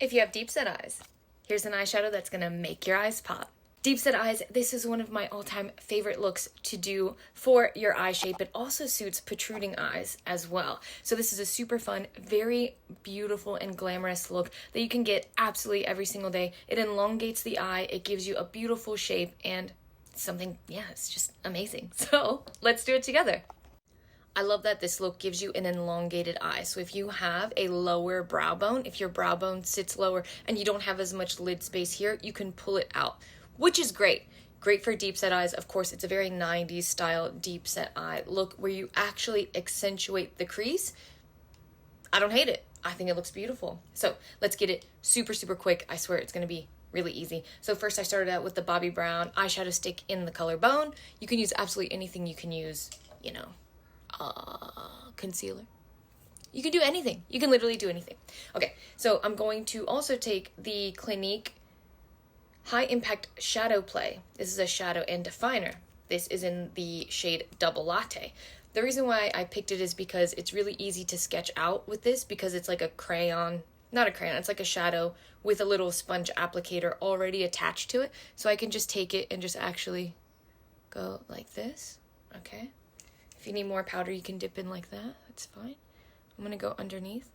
If you have deep set eyes, here's an eyeshadow that's gonna make your eyes pop. Deep set eyes, this is one of my all-time favorite looks to do for your eye shape. It also suits protruding eyes as well. So this is a super fun, very beautiful and glamorous look that you can get absolutely every single day. It elongates the eye, it gives you a beautiful shape, and something, yeah, it's just amazing. So let's do it together. I love that this look gives you an elongated eye. So if you have a lower brow bone, if your brow bone sits lower and you don't have as much lid space here, you can pull it out, which is great. Great for deep set eyes. Of course, it's a very 90s style deep set eye look where you actually accentuate the crease. I don't hate it. I think it looks beautiful. So let's get it super, super quick. I swear it's going to be really easy. So first I started out with the Bobbi Brown eyeshadow stick in the color Bone. You can use absolutely anything. You can use, you know, concealer. You can do anything. You can literally do anything. Okay, so I'm going to also take the Clinique High Impact Shadow Play. This is a shadow and definer. This is in the shade Double Latte. The reason why I picked it is because it's really easy to sketch out with this because it's like a crayon, not a crayon, it's like a shadow with a little sponge applicator already attached to it. So I can just take it and just actually go like this, okay? If you need more powder, you can dip in like that. That's fine. I'm going to go underneath.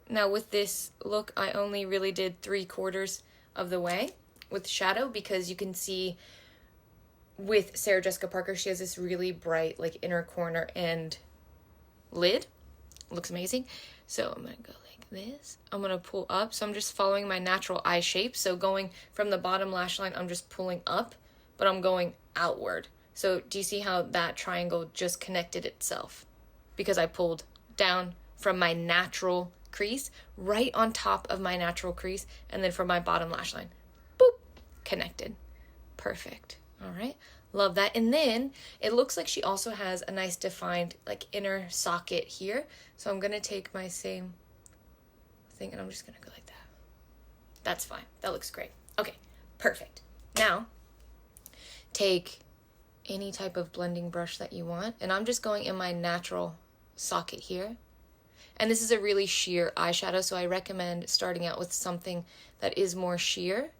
Now with this look, I only really did 3/4 of the way with shadow because you can see with Sarah Jessica Parker, she has this really bright like inner corner and lid. Looks amazing. So I'm going to go like this. I'm going to pull up. So I'm just following my natural eye shape. So going from the bottom lash line, I'm just pulling up, but I'm going outward. So do you see how that triangle just connected itself? Because I pulled down from my natural crease, right on top of my natural crease, and then from my bottom lash line. Boop! Connected. Perfect. All right. Love that. And then it looks like she also has a nice defined like inner socket here. So I'm going to take my same thing and I'm just going to go like that. That's fine. That looks great. Okay. Perfect. Now, take any type of blending brush that you want. And I'm just going in my natural socket here. And this is a really sheer eyeshadow, so I recommend starting out with something that is more sheer,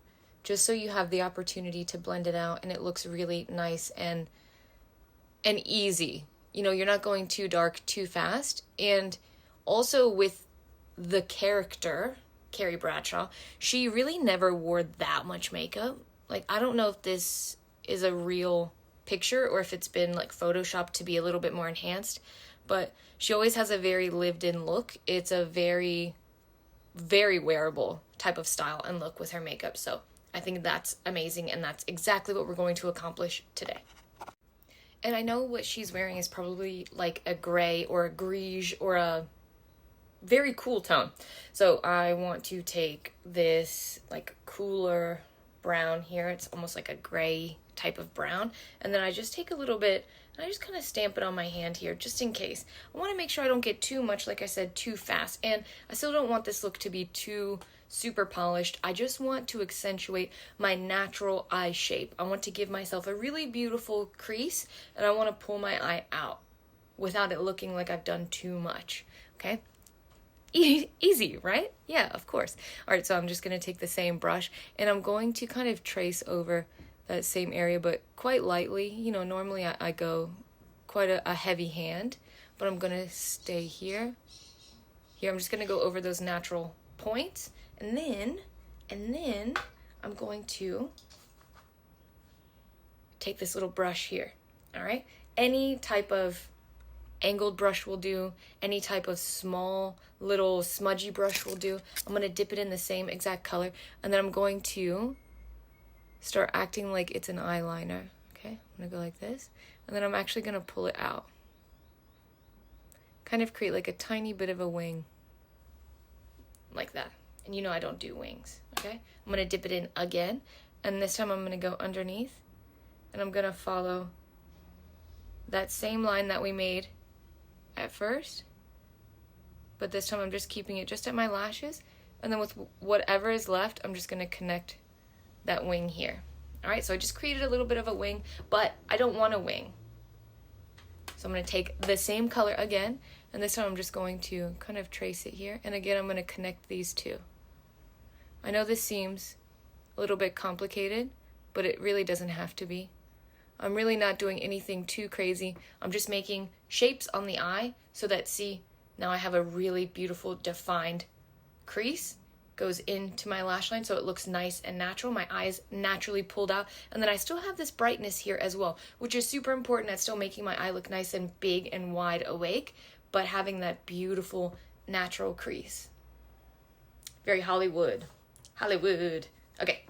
just so you have the opportunity to blend it out and it looks really nice and easy. You know, you're not going too dark too fast. And also with the character, Carrie Bradshaw, she really never wore that much makeup. Like, I don't know if this is a real picture or if it's been like photoshopped to be a little bit more enhanced, but she always has a very lived in look. It's a very, very wearable type of style and look with her makeup. So I think that's amazing, and that's exactly what we're going to accomplish today. And I know what she's wearing is probably like a gray or a greige or a very cool tone. So I want to take this like cooler brown here. It's almost like a gray type of brown. And then I just take a little bit and I just kind of stamp it on my hand here just in case. I want to make sure I don't get too much, like I said, too fast. And I still don't want this look to be too super polished. I just want to accentuate my natural eye shape. I want to give myself a really beautiful crease and I want to pull my eye out without it looking like I've done too much. Okay? Easy, right? Yeah, of course. All right, so I'm just going to take the same brush and I'm going to kind of trace over that same area, but quite lightly. You know, normally I go quite a heavy hand, but I'm going to stay here. Here, I'm just going to go over those natural points, and then I'm going to take this little brush here, all right? Any type of angled brush will do. Any type of small little smudgy brush will do. I'm going to dip it in the same exact color, and then I'm going to start acting like it's an eyeliner. Okay, I'm going to go like this, and then I'm actually going to pull it out. Kind of create like a tiny bit of a wing. Like that. And you know I don't do wings, okay? I'm going to dip it in again, and this time I'm going to go underneath, and I'm going to follow that same line that we made at first, but this time I'm just keeping it just at my lashes, and then with whatever is left, I'm just going to connect that wing here. All right, so I just created a little bit of a wing, but I don't want a wing. So I'm going to take the same color again, and this time I'm just going to kind of trace it here. And again, I'm going to connect these two. I know this seems a little bit complicated, but it really doesn't have to be. I'm really not doing anything too crazy. I'm just making shapes on the eye so that, see, now I have a really beautiful defined crease. Goes into my lash line so it looks nice and natural. My eyes naturally pulled out. And then I still have this brightness here as well, which is super important at still making my eye look nice and big and wide awake, but having that beautiful natural crease. Very Hollywood. Hollywood. Okay.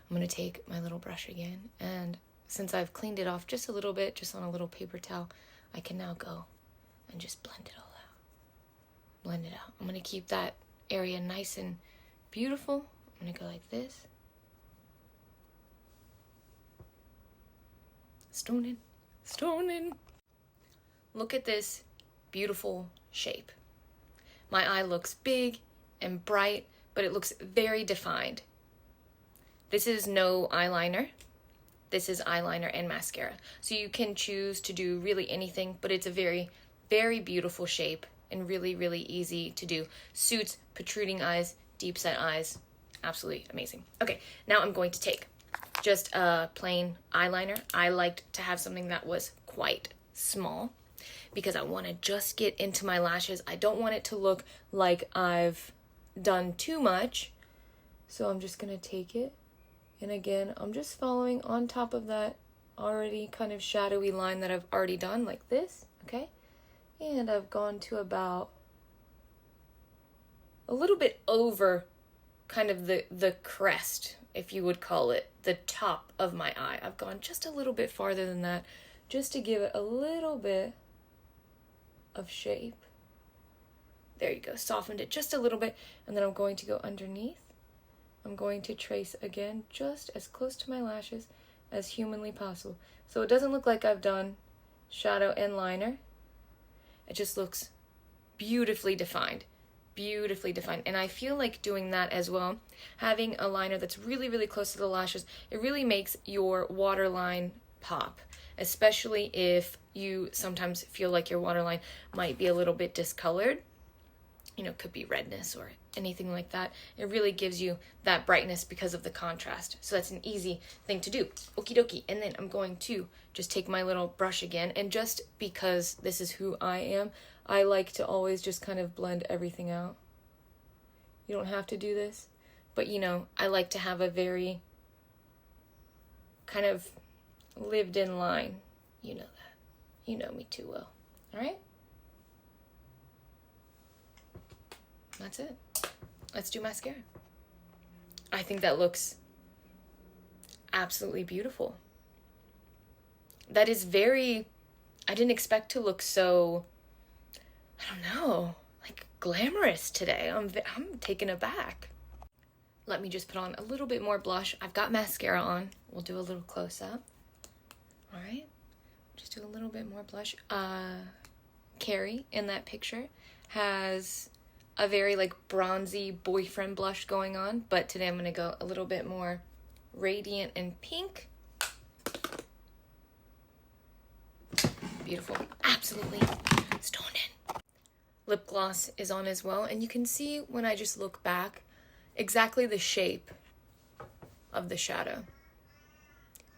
I'm going to take my little brush again, and since I've cleaned it off just a little bit, just on a little paper towel, I can now go and just blend it all out. Blend it out. I'm going to keep that area nice and beautiful. I'm going to go like this. Stoning. Stoning. Look at this beautiful shape. My eye looks big and bright, but it looks very defined. This is no eyeliner. This is eyeliner and mascara. So you can choose to do really anything, but it's a very, very beautiful shape and really, really easy to do. Suits protruding eyes, deep set eyes. Absolutely amazing. Okay, now I'm going to take just a plain eyeliner. I liked to have something that was quite small because I want to just get into my lashes. I don't want it to look like I've done too much. So I'm just going to take it. And again, I'm just following on top of that already kind of shadowy line that I've already done, like this, okay? And I've gone to about a little bit over kind of the crest, if you would call it, the top of my eye. I've gone just a little bit farther than that, just to give it a little bit of shape. There you go, softened it just a little bit, and then I'm going to go underneath. I'm going to trace again just as close to my lashes as humanly possible. So it doesn't look like I've done shadow and liner. It just looks beautifully defined. Beautifully defined. And I feel like doing that as well. Having a liner that's really, really close to the lashes, it really makes your waterline pop. Especially if you sometimes feel like your waterline might be a little bit discolored. You know, could be redness or anything like that. It really gives you that brightness because of the contrast. So that's an easy thing to do. Okie dokie. And then I'm going to just take my little brush again. And just because this is who I am, I like to always just kind of blend everything out. You don't have to do this. But, you know, I like to have a very kind of lived in line. You know that. You know me too well. All right? That's it. Let's do mascara. I think that looks absolutely beautiful. That is very, I didn't expect to look so, I don't know, like glamorous today. I'm taken aback. Let me just put on a little bit more blush. I've got mascara on. We'll do a little close up. All right. Just do a little bit more blush. Carrie in that picture has a very like bronzy boyfriend blush going on, but today I'm going to go a little bit more radiant and pink. Beautiful. Absolutely stunning. Lip gloss is on as well, and you can see when I just look back exactly the shape of the shadow.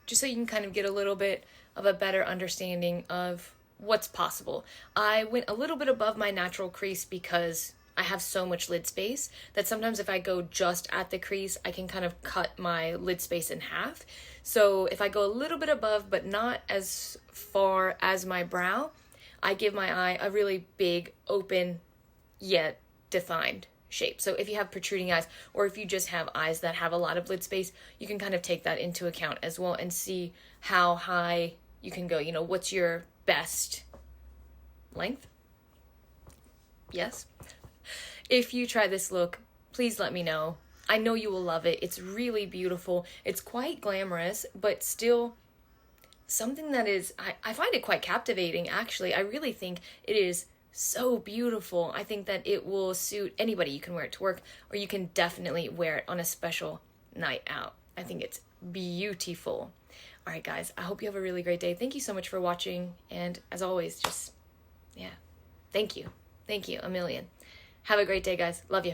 Just so you can kind of get a little bit of a better understanding of what's possible. I went a little bit above my natural crease because I have so much lid space that sometimes if I go just at the crease, I can kind of cut my lid space in half. So if I go a little bit above, but not as far as my brow, I give my eye a really big, open, yet defined shape. So if you have protruding eyes, or if you just have eyes that have a lot of lid space, you can kind of take that into account as well and see how high you can go. You know, what's your best length? Yes. If you try this look, please let me know. I know you will love it. It's really beautiful. It's quite glamorous, but still something that is, I find it quite captivating, actually. I really think it is so beautiful. I think that it will suit anybody. You can wear it to work, or you can definitely wear it on a special night out. I think it's beautiful. All right, guys, I hope you have a really great day. Thank you so much for watching. And as always, just, yeah, thank you. Thank you a million. Have a great day, guys. Love you.